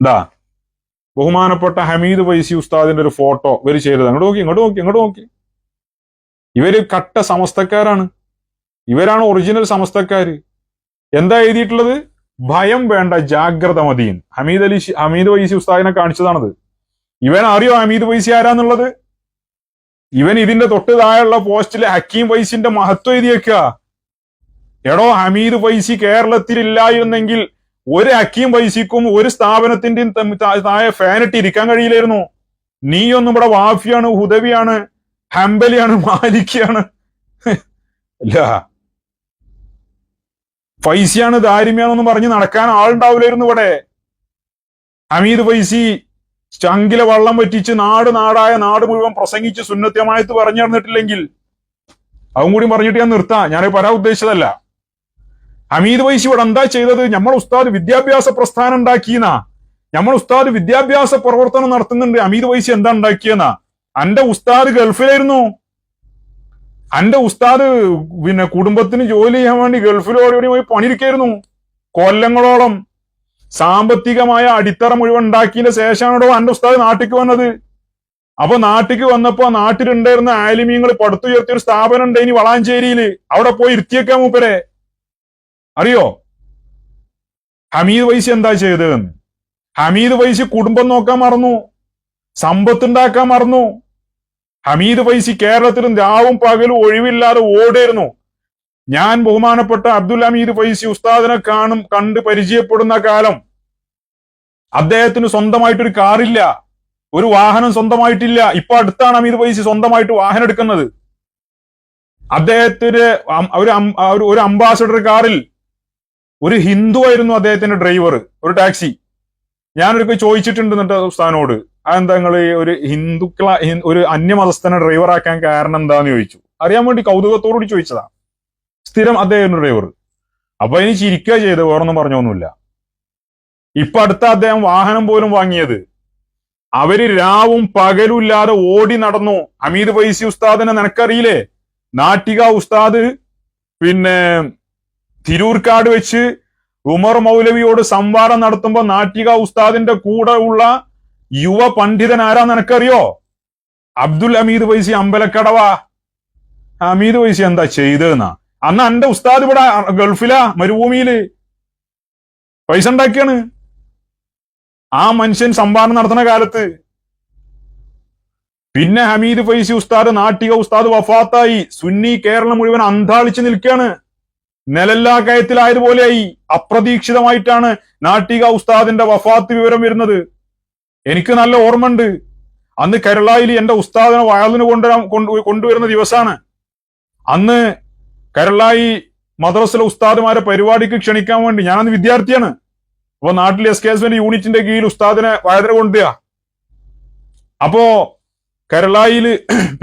എന്താ ബഹുമാനപ്പെട്ട ഹമീദ് ഫൈസി ഉസ്താദിന്റെ ഒരു ഫോട്ടോ ഇവര് ചെയ്തത്. അങ്ങോട്ട് നോക്കി, ഇങ്ങോട്ട് നോക്കി, ഇങ്ങോട്ട് നോക്കി. ഇവര് കട്ട സമസ്തക്കാരാണ്. ഇവരാണ് ഒറിജിനൽ സമസ്തക്കാര്. എന്താ എഴുതിയിട്ടുള്ളത്? ഭയം വേണ്ട, ജാഗ്രത മതിയും. ഹമീദ് ഫൈസി ഉസ്താദിനെ കാണിച്ചതാണത്. ഇവൻ അറിയോ ഹമീദ് ഫൈസി ആരാന്നുള്ളത്? ഇവൻ ഇതിന്റെ തൊട്ട് താഴെയുള്ള പോസ്റ്റില് ഹക്കീം ഫൈസിന്റെ മഹത്വം എഴുതിയേക്കുക. എടോ, ഹമീദ് ഫൈസി കേരളത്തിൽ ഇല്ലായിരുന്നെങ്കിൽ ഒരു ഹക്കീം ഫൈസിക്കും ഒരു സ്ഥാപനത്തിന്റെയും താഴെ ഫാനിട്ട് ഇരിക്കാൻ കഴിയില്ലായിരുന്നു. നീയൊന്നും ഇവിടെ വാഫിയാണ്, ഹുദവിയാണ്, ഹംബലിയാണ്, മാലിക്കിയാണ്. അല്ല, ഫൈസിയാണ്, ദാരിമ്യാണെന്നും പറഞ്ഞ് നടക്കാൻ ആളുണ്ടാവില്ലായിരുന്നു ഇവിടെ. ഹമീദ് ഫൈസി ചങ്കിലെ വള്ളം പറ്റിച്ച് നാടായ നാട് മുഴുവൻ പ്രസംഗിച്ച് സുന്നത്യമായത്ത് പറഞ്ഞു നടന്നിട്ടില്ലെങ്കിൽ, അതും കൂടി പറഞ്ഞിട്ട് ഞാൻ നിർത്താം. ഞാൻ പറയാൻ ഉദ്ദേശിച്ചതല്ല. ഹമീദ് ഫൈസി ഇവിടെ എന്താ ചെയ്തത്? നമ്മൾ ഉസ്താദ് വിദ്യാഭ്യാസ പ്രസ്ഥാനം ഉണ്ടാക്കിയെന്നാ, നമ്മൾ ഉസ്താദ് വിദ്യാഭ്യാസ പ്രവർത്തനം നടത്തുന്നുണ്ട്. ഹമീദ് ഫൈസി എന്താ ഉണ്ടാക്കിയെന്നാ? അന്റെ ഉസ്താദ് ഗൾഫിലായിരുന്നു. അന്റെ ഉസ്താദ് പിന്നെ കുടുംബത്തിന് ജോലി ചെയ്യാൻ വേണ്ടി ഗൾഫിലോടി പോയി പണിയിരിക്കായിരുന്നു കൊല്ലങ്ങളോളം. സാമ്പത്തികമായ അടിത്തറ മുഴുവൻ ഉണ്ടാക്കിയതിന് ശേഷമാണോ അന്റെ ഉസ്താദ് നാട്ടിക്ക് വന്നത്. അപ്പൊ നാട്ടിക്ക് വന്നപ്പോ നാട്ടിലുണ്ടായിരുന്ന ആലിമീങ്ങൾ പടുത്തുയർത്തിയ ഒരു സ്ഥാപനം ഉണ്ട് ഇനി വളാഞ്ചേരിയിൽ. അവിടെ പോയി ഇരുത്തിയേക്കാൻ മൂപ്പരെ. അറിയോ ഹമീദ് ഫൈസി എന്താ ചെയ്തതെന്ന്? ഹമീദ് ഫൈസി കുടുംബം നോക്കാൻ മറന്നു, സമ്പത്തുണ്ടാക്കാൻ മറന്നു. ഹമീദ് ഫൈസി കേരളത്തിലും രാവും പകലും ഒഴിവില്ലാതെ ഓടിയിരുന്നു. ഞാൻ ബഹുമാനപ്പെട്ട അബ്ദുൽ ഹമീദ് ഫൈസി ഉസ്താദിനെ കണ്ട് പരിചയപ്പെടുന്ന കാലം അദ്ദേഹത്തിന് സ്വന്തമായിട്ടൊരു കാറില്ല, ഒരു വാഹനം സ്വന്തമായിട്ടില്ല. ഇപ്പൊ അടുത്താണ് ഹമീദ് ഫൈസി സ്വന്തമായിട്ട് വാഹനം എടുക്കുന്നത്. അദ്ദേഹത്തിന് ഒരു അംബാസഡർ കാറിൽ ഒരു ഹിന്ദു ആയിരുന്നു അദ്ദേഹത്തിന്റെ ഡ്രൈവർ, ഒരു ടാക്സി. ഞാനൊരിക്കൽ ചോദിച്ചിട്ടുണ്ട് എന്നിട്ട് ഉസ്താദിനോട്, അതെന്താ നിങ്ങൾ ഒരു ഒരു അന്യമതസ്ഥനെ ഡ്രൈവറാക്കാൻ കാരണം എന്താന്ന് ചോദിച്ചു. അറിയാൻ വേണ്ടി കൗതുകത്തോടുകൂടി ചോദിച്ചതാ. സ്ഥിരം അദ്ദേഹം ഡ്രൈവർ. അപ്പൊ ഇനി ചിരിക്കുക ചെയ്ത്, വേറൊന്നും പറഞ്ഞൊന്നുമില്ല. ഇപ്പൊ അടുത്ത അദ്ദേഹം വാഹനം പോലും വാങ്ങിയത്. അവര് രാവും പകലും ഇല്ലാതെ ഓടി നടന്നു. ഹമീദ് ഫൈസി ഉസ്താദിനെ നിനക്കറിയില്ലേ? നാട്ടിക ഉസ്താദ് പിന്നെ തിരൂർക്കാട് വെച്ച് ഉമർ മൗലവിയോട് സംവാദം നടത്തുമ്പോ നാട്ടിക ഉസ്താദിന്റെ കൂടെ ഉള്ള യുവ പണ്ഡിതൻ ആരാ നിനക്കറിയോ? അബ്ദുൽ ഹമീദ് ഫൈസി അമ്പലക്കടവ. ഹമീദ് ഫൈസി എന്താ ചെയ്തതെന്നാ? അന്ന് എന്റെ ഉസ്താദ് ഇവിടെ ഗൾഫിലാ, മരുഭൂമിയില് പൈസ ഉണ്ടാക്കിയാണ്. ആ മനുഷ്യൻ സംഭാവന നടത്തുന്ന കാലത്ത്. പിന്നെ ഹമീദ് ഫൈസി ഉസ്താദ്, നാട്ടിക ഉസ്താദ് വഫാത്തായി. സുന്നി കേരളം മുഴുവൻ അന്താളിച്ച് നിൽക്കുകയാണ്. നിലല്ലാ കയത്തിലായതുപോലെയായി. അപ്രതീക്ഷിതമായിട്ടാണ് നാട്ടിക ഉസ്താദിന്റെ വഫാത്ത് വിവരം വരുന്നത്. എനിക്ക് നല്ല ഓർമ്മയുണ്ട്. അന്ന് കേരളയിൽ എന്റെ ഉസ്താദിനെ വയലിന് കൊണ്ടുവരുന്ന ദിവസമാണ്. അന്ന് കേരളായി മദ്രസയിലെ ഉസ്താദുമാരെ പരിപാടിക്ക് ക്ഷണിക്കാൻ വേണ്ടി, ഞാനന്ന് വിദ്യാർത്ഥിയാണ്. അപ്പൊ നാട്ടിൽ SKSന്റെ യൂണിറ്റിന്റെ കീഴിൽ ഉസ്താദിനെ വയലിന് കൊണ്ടുപോവുക. അപ്പോ കേരളായില്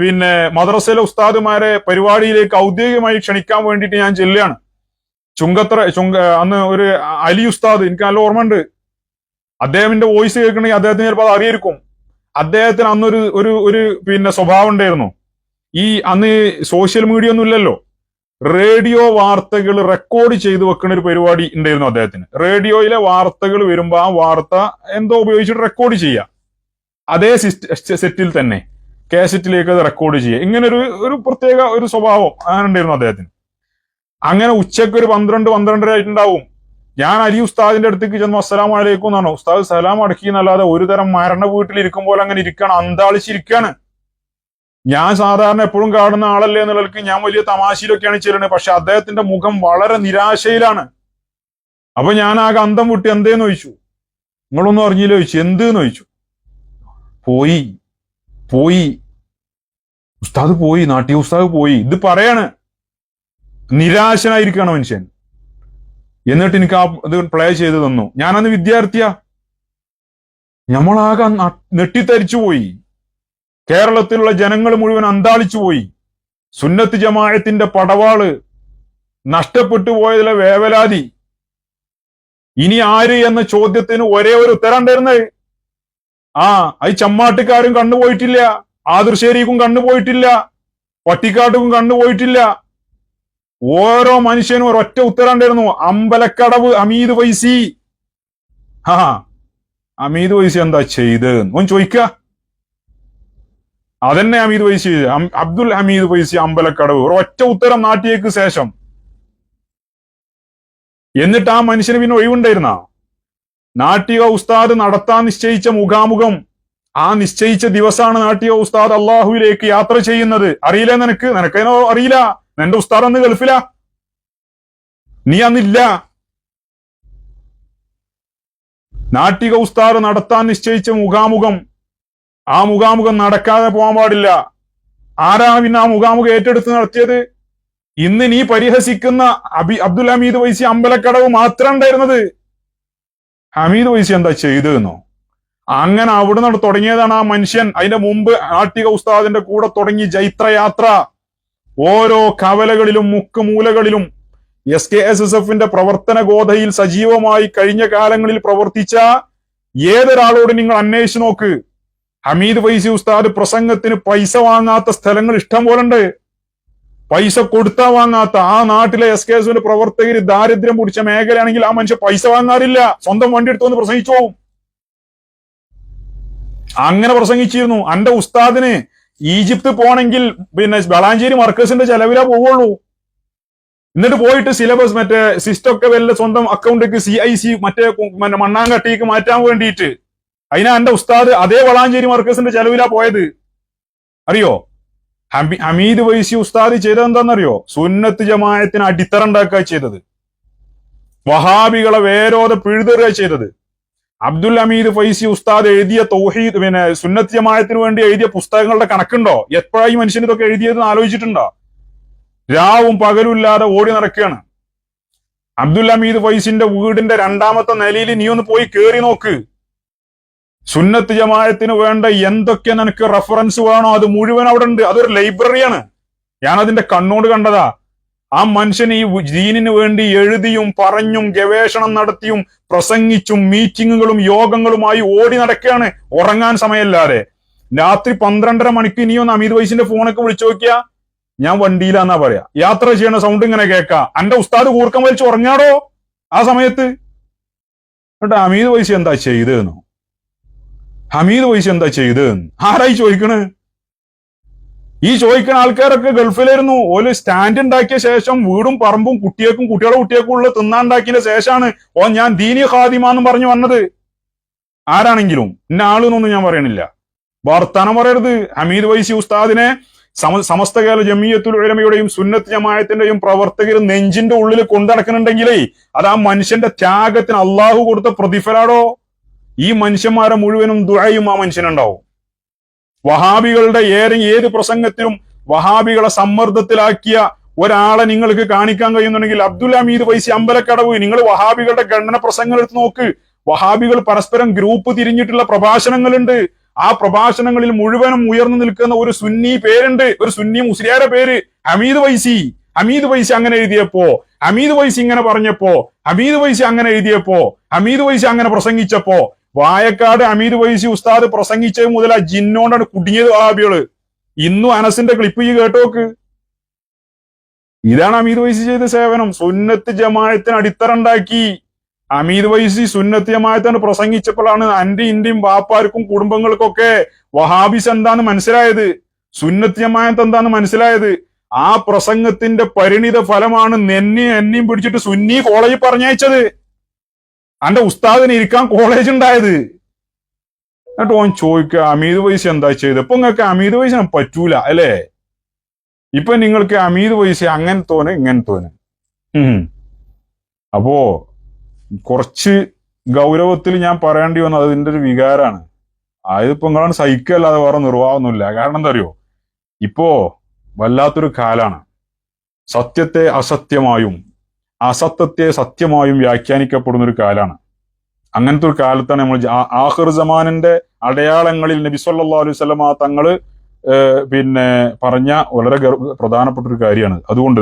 പിന്നെ മദ്രസയിലെ ഉസ്താദുമാരെ പരിപാടിയിലേക്ക് ഔദ്യോഗികമായി ക്ഷണിക്കാൻ വേണ്ടിയിട്ട് ഞാൻ ചെല്ലുകയാണ്. അന്ന് ഒരു അലി ഉസ്താദ്, എനിക്ക് നല്ല ഓർമ്മയുണ്ട്. അദ്ദേഹത്തിന്റെ വോയിസ് കേൾക്കണമെങ്കിൽ അദ്ദേഹത്തിന് ചിലപ്പോൾ അത് അറിയായിരിക്കും. അദ്ദേഹത്തിന് അന്നൊരു ഒരു പിന്നെ സ്വഭാവം ഉണ്ടായിരുന്നു. അന്ന് സോഷ്യൽ മീഡിയ ഒന്നും ഇല്ലല്ലോ. റേഡിയോ വാർത്തകൾ റെക്കോർഡ് ചെയ്ത് വെക്കുന്ന ഒരു പരിപാടി ഉണ്ടായിരുന്നു അദ്ദേഹത്തിന്. റേഡിയോയിലെ വാർത്തകൾ വരുമ്പോ ആ വാർത്ത എന്തോ ഉപയോഗിച്ചിട്ട് റെക്കോർഡ് ചെയ്യുക. അതേ സെറ്റിൽ തന്നെ കാസറ്റിലേക്ക് അത് റെക്കോർഡ് ചെയ്യുക. ഇങ്ങനെ ഒരു പ്രത്യേക ഒരു സ്വഭാവം അങ്ങനെ ഉണ്ടായിരുന്നു അദ്ദേഹത്തിന്. അങ്ങനെ ഉച്ചക്ക് ഒരു 12-12:30 ആയിട്ടുണ്ടാവും. ഞാൻ അലി ഉസ്താദിന്റെ അടുത്തേക്ക് ചെന്നു അസ്സലാമു അലൈക്കും എന്നാണോ. ഉസ്താദ് സലാം അടക്കിയെന്നല്ലാതെ ഒരു തരം മരണ വീട്ടിലിരിക്കുമ്പോൾ അങ്ങനെ ഇരിക്കുകയാണ്, അന്താളിച്ചിരിക്കുകയാണ്. ഞാൻ സാധാരണ എപ്പോഴും കാണുന്ന ആളല്ലേ എന്നുള്ളവർക്ക് ഞാൻ വലിയ തമാശയിലൊക്കെയാണ് ചെല്ലുന്നത്. പക്ഷെ അദ്ദേഹത്തിന്റെ മുഖം വളരെ നിരാശയിലാണ്. അപ്പൊ ഞാൻ ആകെ അന്തം വിട്ട് എന്തേന്ന് ചോദിച്ചു. നിങ്ങളൊന്നും അറിഞ്ഞില്ല ചോദിച്ചു. എന്തെന്ന് ചോദിച്ചു. പോയി ഉസ്താദ് പോയി, നാട്ടിയ ഉസ്താദ് പോയി. ഇത് പറയാണ്. നിരാശനായിരിക്കുകയാണ് മനുഷ്യൻ. എന്നിട്ട് എനിക്ക് ഇത് പ്ലേ ചെയ്ത് തന്നു. ഞാനന്ന് വിദ്യാർത്ഥിയാ. നമ്മളാകെ നെട്ടിത്തരിച്ചു പോയി. കേരളത്തിലുള്ള ജനങ്ങൾ മുഴുവൻ അന്താളിച്ചു പോയി. സുന്നത്ത് ജമാഅത്തിന്റെ പടവാള് നഷ്ടപ്പെട്ടു പോയതിലെ വേവലാതി. ഇനി ആര് എന്ന ചോദ്യത്തിന് ഒരേ ഒരു ഉത്തരം ഉണ്ടായിരുന്നത്. അത് ചമ്മാട്ടുകാരും കണ്ടുപോയിട്ടില്ല, ആതിർശ്ശേരിക്കും കണ്ടുപോയിട്ടില്ല, പട്ടിക്കാട്ടുക്കും കണ്ടുപോയിട്ടില്ല. ഓരോ മനുഷ്യനും ഒരൊറ്റ ഉത്തരം ഉണ്ടായിരുന്നു. അമ്പലക്കടവ് ഹമീദ് ഫൈസി. ഹമീദ് വൈസി എന്താ ചെയ്ത് ഓൻ ചോദിക്ക. അതന്നെ ഹമീദ് വൈസി, അബ്ദുൽ ഹമീദ് വൈസി അമ്പലക്കടവ് ഒരൊറ്റ ഉത്തരം നാട്ടിലേക്ക് ശേഷം. എന്നിട്ട് ആ മനുഷ്യന് പിന്നെ ഒഴിവുണ്ടായിരുന്ന നാട്ടിക ഉസ്താദ് നടത്താൻ നിശ്ചയിച്ച മുഖാമുഖം, ആ നിശ്ചയിച്ച ദിവസമാണ് നാട്ടിക ഉസ്താദ് അള്ളാഹുവിലേക്ക് യാത്ര ചെയ്യുന്നത്. അറിയില്ല നിനക്കതിനോ അറിയില്ല. നിന്റെ ഉസ്താദ് അന്ന് ഗൾഫിലാ, നീ അന്നില്ല. നാട്ടിക ഉസ്താദ് നടത്താൻ നിശ്ചയിച്ച മുഖാമുഖം, ആ മുഖാമുഖം നടക്കാതെ പോകാൻ പാടില്ല. ആരാണ് പിന്നെ ആ മുഖാമുഖം ഏറ്റെടുത്ത് നടത്തിയത്? ഇന്ന് നീ പരിഹസിക്കുന്ന അബ്ദുൽ ഹമീദ് വൈസി അമ്പലക്കടവ് മാത്രം ഉണ്ടായിരുന്നത്. ഹമീദ് വൈസി എന്താ ചെയ്തെന്നോ? അങ്ങനെ അവിടെ നിന്ന് തുടങ്ങിയതാണ് ആ മനുഷ്യൻ. അതിന്റെ മുമ്പ് നാട്ടിക ഉസ്താദിന്റെ കൂടെ തുടങ്ങി ജൈത്രയാത്ര. ഓരോ കവലകളിലും മുക്കുമൂലകളിലും SKSSF പ്രവർത്തന ഗോധയിൽ സജീവമായി കഴിഞ്ഞ കാലങ്ങളിൽ പ്രവർത്തിച്ച ഏതൊരാളോട് നിങ്ങൾ അന്വേഷിച്ചു നോക്ക്. ഹമീദ് വൈസി ഉസ്താദ് പ്രസംഗത്തിന് പൈസ വാങ്ങാത്ത സ്ഥലങ്ങൾ ഇഷ്ടം പോലെ ഉണ്ട്. പൈസ കൊടുത്താ വാങ്ങാത്ത ആ നാട്ടിലെ SKSF പ്രവർത്തകർ ദാരിദ്ര്യം പിടിച്ച മേഖലയാണെങ്കിൽ ആ മനുഷ്യൻ പൈസ വാങ്ങാറില്ല. സ്വന്തം വണ്ടി എടുത്തുകൊണ്ട് പ്രസംഗിച്ചു പോവും. അങ്ങനെ പ്രസംഗിച്ചിരുന്നു. അന്റെ ഉസ്താദിന് ഈജിപ്ത് പോണെങ്കിൽ പിന്നെ വളാഞ്ചേരി മർക്കസിന്റെ ചെലവിലാ പോവുള്ളൂ. എന്നിട്ട് പോയിട്ട് സിലബസ് മറ്റേ സിസ്റ്റൊക്കെ വല്ല സ്വന്തം അക്കൗണ്ടിലേക്ക് CIC മറ്റേ മണ്ണാങ്കട്ടിക്ക് മാറ്റാൻ വേണ്ടിയിട്ട് അതിനാ എന്റെ ഉസ്താദ് അതേ വളാഞ്ചേരി മർക്കസിന്റെ ചെലവിലാ പോയത്. അറിയോ? ഹമീദ് വൈസി ഉസ്താദ് ചെയ്തത് എന്താണെന്നറിയോ? സുന്നത്ത് ജമാഅത്തിന് അടിത്തറ ഉണ്ടാക്കുക ചെയ്തത്. വഹാബികളെ വേരോധ പിഴുതെറുക ചെയ്തത്. അബ്ദുൽ ഹമീദ് ഫൈസി ഉസ്താദ് എഴുതിയ തൗഹീദ് പിന്നെ സുന്നത്ത് ജമാഅത്തിന് വേണ്ടി എഴുതിയ പുസ്തകങ്ങളുടെ കണക്കുണ്ടോ? എപ്പോഴായി മനുഷ്യൻ ഇതൊക്കെ എഴുതിയതെന്ന് ആലോചിച്ചിട്ടുണ്ടോ? രാവും പകലും ഇല്ലാതെ ഓടി നടക്കുകയാണ്. അബ്ദുൽ ഹമീദ് ഫൈസിന്റെ വീടിന്റെ 2ാമത്തെ നിലയിൽ നീ ഒന്ന് പോയി കേറി നോക്ക്. സുന്നത്ത് ജമാഅത്തിന് വേണ്ട എന്തൊക്കെ നിനക്ക് റെഫറൻസ് വേണോ അത് മുഴുവൻ അവിടെ ഉണ്ട്. അതൊരു ലൈബ്രറിയാണ്. ഞാൻ അതിന്റെ കണ്ണോട് കണ്ടതാ. ആ മനുഷ്യൻ ഈ ദീനിന് വേണ്ടി എഴുതിയും പറഞ്ഞും ഗവേഷണം നടത്തിയും പ്രസംഗിച്ചും മീറ്റിങ്ങുകളും യോഗങ്ങളുമായി ഓടി നടക്കുകയാണ്, ഉറങ്ങാൻ സമയമില്ലാതെ. രാത്രി 12:30 മണിക്ക് ഇനിയൊന്ന് ഹമീദ് വൈസിന്റെ ഫോണൊക്കെ വിളിച്ചു നോക്കിയാ ഞാൻ വണ്ടിയിലാന്നാ പറയാ. യാത്ര ചെയ്യണ സൗണ്ട് ഇങ്ങനെ കേൾക്കാം. അന്റെ ഉസ്താദ് കൂർക്കം വലിച്ച് ഉറങ്ങാടോ ആ സമയത്ത്. എന്നിട്ട് ഹമീദ് വൈസി എന്താ ചെയ്തെന്നോ? ഹമീദ് വൈസി എന്താ ചെയ്തെന്ന് ആരായി ചോദിക്കണ്? ഈ ചോദിക്കുന്ന ആൾക്കാരൊക്കെ ഗൾഫിലായിരുന്നു. ഓല് സ്റ്റാൻഡ് ഉണ്ടാക്കിയ ശേഷം വീടും പറമ്പും കുട്ടികളുടെ കുട്ടികൾക്കും ഉള്ള തിന്നാണ്ടാക്കിയ ശേഷമാണ് ഞാൻ ദീനി ഖാദിമാന്ന് പറഞ്ഞു വന്നത്. ആരാണെങ്കിലും ഇന്ന ആളെന്നൊന്നും ഞാൻ പറയണില്ല. വർത്താനം പറയരുത്. ഹമീദ് വൈസി ഉസ്താദിനെ സമസ്ത കേരള ജമിയത്തുൽ ഉലമയുടെയും സുന്നത്ത് ജമാഅത്തിന്റെയും പ്രവർത്തകർ നെഞ്ചിന്റെ ഉള്ളിൽ കൊണ്ടടക്കുന്നുണ്ടെങ്കിലേ അത് ആ മനുഷ്യന്റെ ത്യാഗത്തിന് അള്ളാഹു കൊടുത്ത പ്രതിഫലാടോ. ഈ മനുഷ്യന്മാരെ മുഴുവനും ദുആയും ആ മനുഷ്യനുണ്ടാവും. വഹാബികളുടെ ഏത് പ്രസംഗത്തിലും വഹാബികളെ സമ്മർദ്ദത്തിലാക്കിയ ഒരാളെ നിങ്ങൾക്ക് കാണിക്കാൻ കഴിയുന്നുണ്ടെങ്കിൽ അബ്ദുൽ ഹമീദ് വൈസി അമ്പലക്കടവ്. നിങ്ങൾ വഹാബികളുടെ ഖണ്ഡന പ്രസംഗങ്ങൾ എടുത്ത് നോക്ക്. വഹാബികൾ പരസ്പരം ഗ്രൂപ്പ് തിരിഞ്ഞിട്ടുള്ള പ്രഭാഷണങ്ങളുണ്ട്. ആ പ്രഭാഷണങ്ങളിൽ മുഴുവനും ഉയർന്നു നിൽക്കുന്ന ഒരു സുന്നി പേരുണ്ട്, ഒരു സുന്നി മുസ്ലിയാരെ പേര് ഹമീദ് വൈസി. ഹമീദ് വൈസി അങ്ങനെ എഴുതിയപ്പോ, ഹമീദ് വൈസി ഇങ്ങനെ പറഞ്ഞപ്പോ, ഹമീദ് വൈസി അങ്ങനെ എഴുതിയപ്പോ, ഹമീദ് വൈസി അങ്ങനെ പ്രസംഗിച്ചപ്പോ. വായക്കാട് ഹമീദ് വൈസി ഉസ്താദ് പ്രസംഗിച്ചത് മുതൽ ആ ജിന്നോണ്ടാണ് കുടുങ്ങിയത് വഹാബികള്. ഇന്നും അനസിന്റെ ക്ലിപ്പ് ഈ കേട്ടോക്ക്. ഇതാണ് ഹമീദ് വൈസി ചെയ്ത സേവനം. സുന്നത്ത് ജമാഅത്തിന് അടിത്തറ ഉണ്ടാക്കി. ഹമീദ് വൈസി സുന്നത്ത് ജമാഅത്താണ് പ്രസംഗിച്ചപ്പോഴാണ് ഇന്റെയും ബാപ്പാർക്കും കുടുംബങ്ങൾക്കൊക്കെ വഹാബിസ് എന്താന്ന് മനസ്സിലായത്, സുന്നത്ത് ജമാഅത്ത് എന്താന്ന് മനസ്സിലായത്. ആ പ്രസംഗത്തിന്റെ പരിണിത ഫലമാണ് എന്നെയും പിടിച്ചിട്ട് സുന്നി കോളേജിൽ പറഞ്ഞയച്ചത്. അന്റെ ഉസ്താദിന് ഇരിക്കാൻ കോളേജ് ഉണ്ടായത്. എന്നിട്ട് ഓൻ ചോദിക്കുക ഹമീദ് വൈസി എന്താ ചെയ്ത്? ഇപ്പൊ നിങ്ങൾക്ക് ഹമീദ് വൈസിനെ പറ്റൂല അല്ലേ? ഇപ്പൊ നിങ്ങൾക്ക് ഹമീദ് വൈസി അങ്ങനെ തോന്നെ ഇങ്ങനെ തോന്നെ. അപ്പോ കുറച്ച് ഗൗരവത്തിൽ ഞാൻ പറയേണ്ടി വന്നത് അതിന്റെ ഒരു വികാരാണ്. അതിപ്പോ നിങ്ങളാണ് സഹിക്കല്ലാതെ വേറെ നിർവാഹമൊന്നുമില്ല. കാരണം എന്താ അറിയോ, ഇപ്പോ വല്ലാത്തൊരു കാലാണ്. സത്യത്തെ അസത്യമായും അസത്യത്തെ സത്യമായും വ്യാഖ്യാനിക്കപ്പെടുന്ന ഒരു കാലാണ്. അങ്ങനത്തെ ഒരു കാലത്താണ് നമ്മൾ ആഖിർ സമാനിന്റെ അടയാളങ്ങളിൽ നബി സല്ലല്ലാഹു അലൈഹി വസല്ലമ തങ്ങള് പിന്നെ പറഞ്ഞ വളരെ പ്രധാനപ്പെട്ട ഒരു കാര്യമാണ്. അതുകൊണ്ട്